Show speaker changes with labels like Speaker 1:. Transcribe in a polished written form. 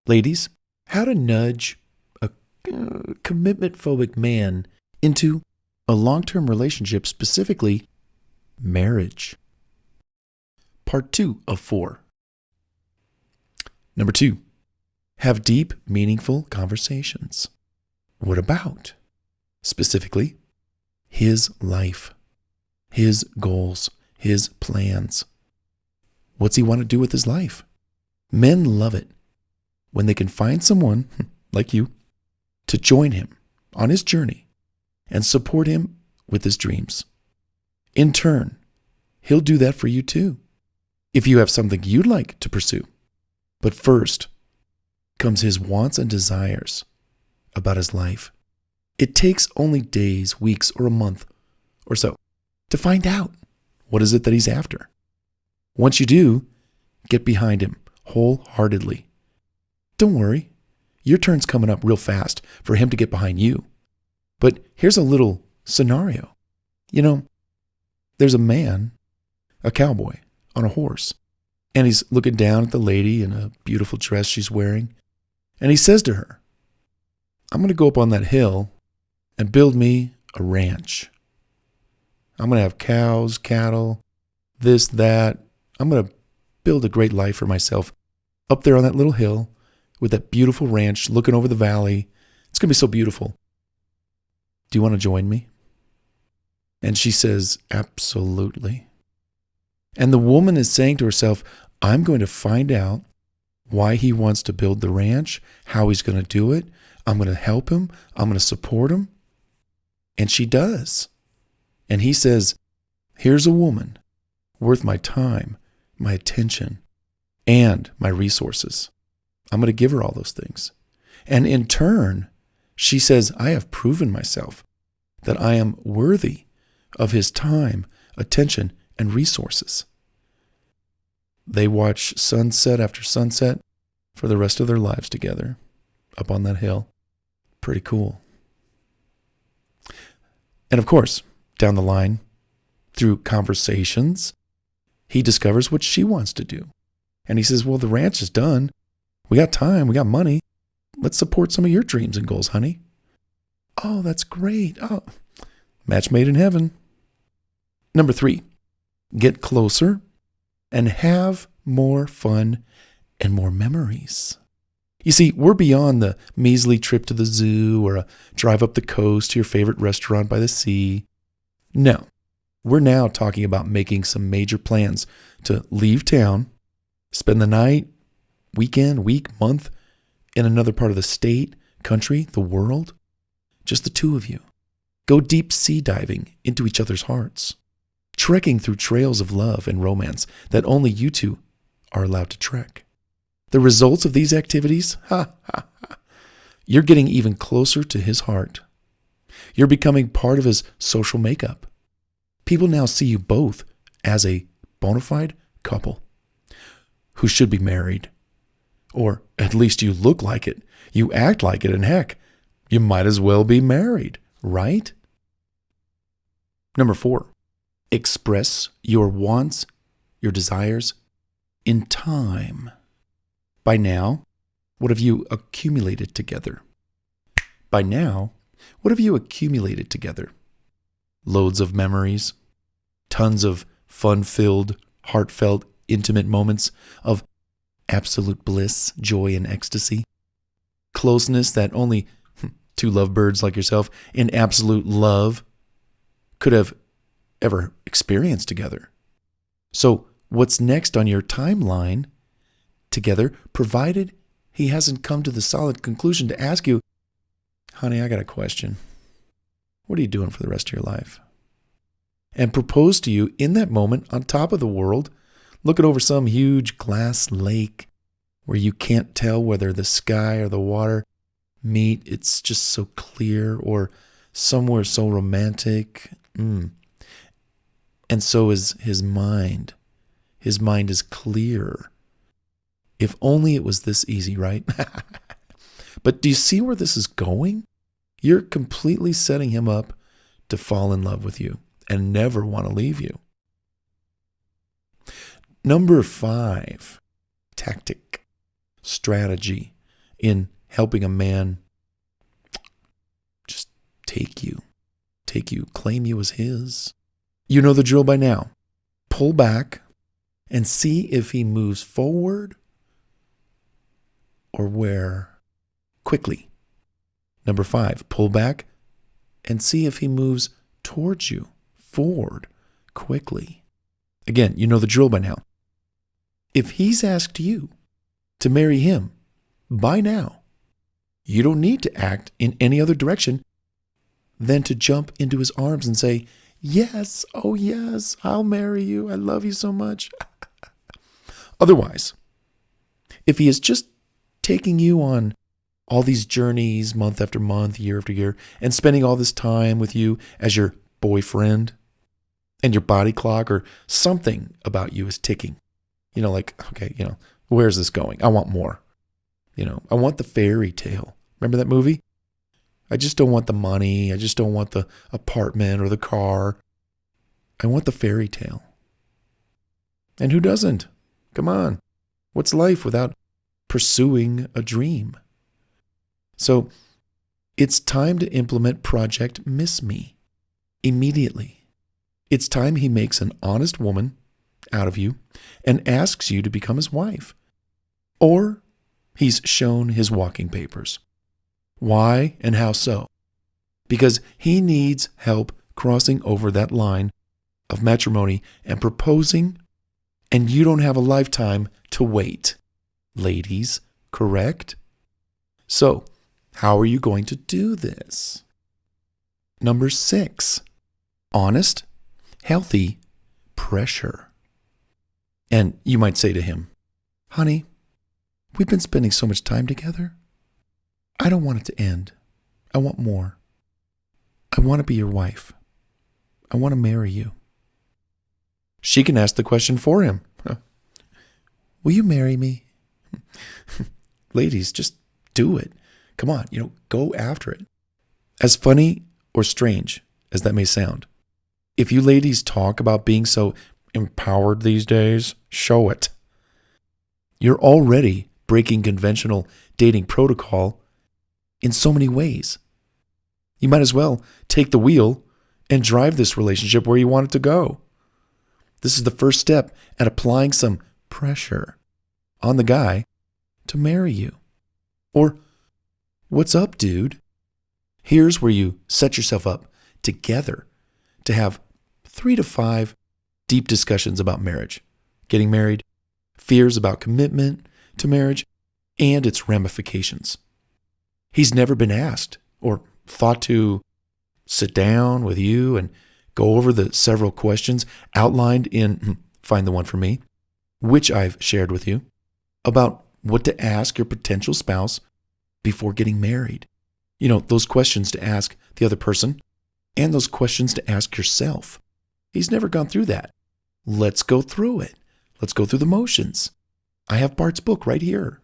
Speaker 1: Ladies, how to nudge a commitment phobic man into a long-term relationship, specifically marriage. Part 2 of 4. Number 2, have deep, meaningful conversations. What about? Specifically, his life, his goals, his plans. What's he want to do with his life? Men love it when they can find someone like you to join him on his journey and support him with his dreams. In turn, he'll do that for you too, if you have something you'd like to pursue. But first comes his wants and desires about his life. It takes only days, weeks, or a month or so to find out what is it that he's after. Once you do, get behind him wholeheartedly. Don't worry, your turn's coming up real fast for him to get behind you. But here's a little scenario. There's a man, a cowboy, on a horse, and he's looking down at the lady in a beautiful dress she's wearing, and he says to her, I'm going to go up on that hill and build me a ranch. I'm going to have cows, cattle, this, that. I'm going to build a great life for myself up there on that little hill with that beautiful ranch looking over the valley. It's going to be so beautiful. Do you want to join me? And she says, absolutely. And the woman is saying to herself, I'm going to find out why he wants to build the ranch, how he's going to do it. I'm going to help him. I'm going to support him. And she does. And he says, here's a woman worth my time, my attention, and my resources. I'm going to give her all those things. And in turn, she says, I have proven myself that I am worthy of his time, attention, and resources. They watch sunset after sunset for the rest of their lives together up on that hill. Pretty cool. And of course, down the line, through conversations, he discovers what she wants to do. And he says, well, the ranch is done. We got time. We got money. Let's support some of your dreams and goals, honey. Oh, that's great. Oh, match made in heaven. Number 3, get closer and have more fun and more memories. You see, we're beyond the measly trip to the zoo or a drive up the coast to your favorite restaurant by the sea. No, we're now talking about making some major plans to leave town, spend the night, weekend, week, month in another part of the state, country, the world. Just the two of you. Go deep sea diving into each other's hearts. Trekking through trails of love and romance that only you two are allowed to trek. The results of these activities, you're getting even closer to his heart. You're becoming part of his social makeup. People now see you both as a bona fide couple who should be married. Or at least you look like it. You act like it, and heck, you might as well be married, right? Number 4, express your wants, your desires in time. By now, what have you accumulated together? Loads of memories, tons of fun-filled, heartfelt, intimate moments of absolute bliss, joy, and ecstasy. Closeness that only two lovebirds like yourself in absolute love could have ever experienced together. So what's next on your timeline together, provided he hasn't come to the solid conclusion to ask you, honey, I got a question. What are you doing for the rest of your life? And propose to you in that moment on top of the world, looking over some huge glass lake where you can't tell whether the sky or the water meet. It's just so clear, or somewhere so romantic. And so is his mind. His mind is clear. If only it was this easy, right? But do you see where this is going? You're completely setting him up to fall in love with you and never want to leave you. Number 5, tactic, strategy, in helping a man just take you, claim you as his. You know the drill by now. Pull back and see if he moves forward or where quickly. Number 5, pull back and see if he moves towards you, forward, quickly. Again, you know the drill by now. If he's asked you to marry him by now, you don't need to act in any other direction than to jump into his arms and say, yes, oh yes, I'll marry you. I love you so much. Otherwise, if he is just taking you on all these journeys month after month, year after year, and spending all this time with you as your boyfriend, and your body clock or something about you is ticking, like, okay, where's this going? I want more. I want the fairy tale. Remember that movie? I just don't want the money. I just don't want the apartment or the car. I want the fairy tale. And who doesn't? Come on. What's life without pursuing a dream? So it's time to implement Project Miss Me immediately. It's time he makes an honest woman out of you and asks you to become his wife. Or he's shown his walking papers. Why and how so? Because he needs help crossing over that line of matrimony and proposing, and you don't have a lifetime to wait. Ladies, correct? So, how are you going to do this? Number 6, honest, healthy pressure. And you might say to him, honey, we've been spending so much time together. I don't want it to end. I want more. I want to be your wife. I want to marry you. She can ask the question for him. Will you marry me? Ladies, just do it. Come on, go after it. As funny or strange as that may sound, if you ladies talk about being so empowered these days, show it. You're already breaking conventional dating protocol in so many ways. You might as well take the wheel and drive this relationship where you want it to go. This is the first step at applying some pressure on the guy to marry you. Or, what's up, dude? Here's where you set yourself up together to have 3 to 5 deep discussions about marriage, getting married, fears about commitment to marriage, and its ramifications. He's never been asked or thought to sit down with you and go over the several questions outlined in Find the One for Me, which I've shared with you, about what to ask your potential spouse before getting married. Those questions to ask the other person and those questions to ask yourself. He's never gone through that. Let's go through it. Let's go through the motions. I have Bart's book right here.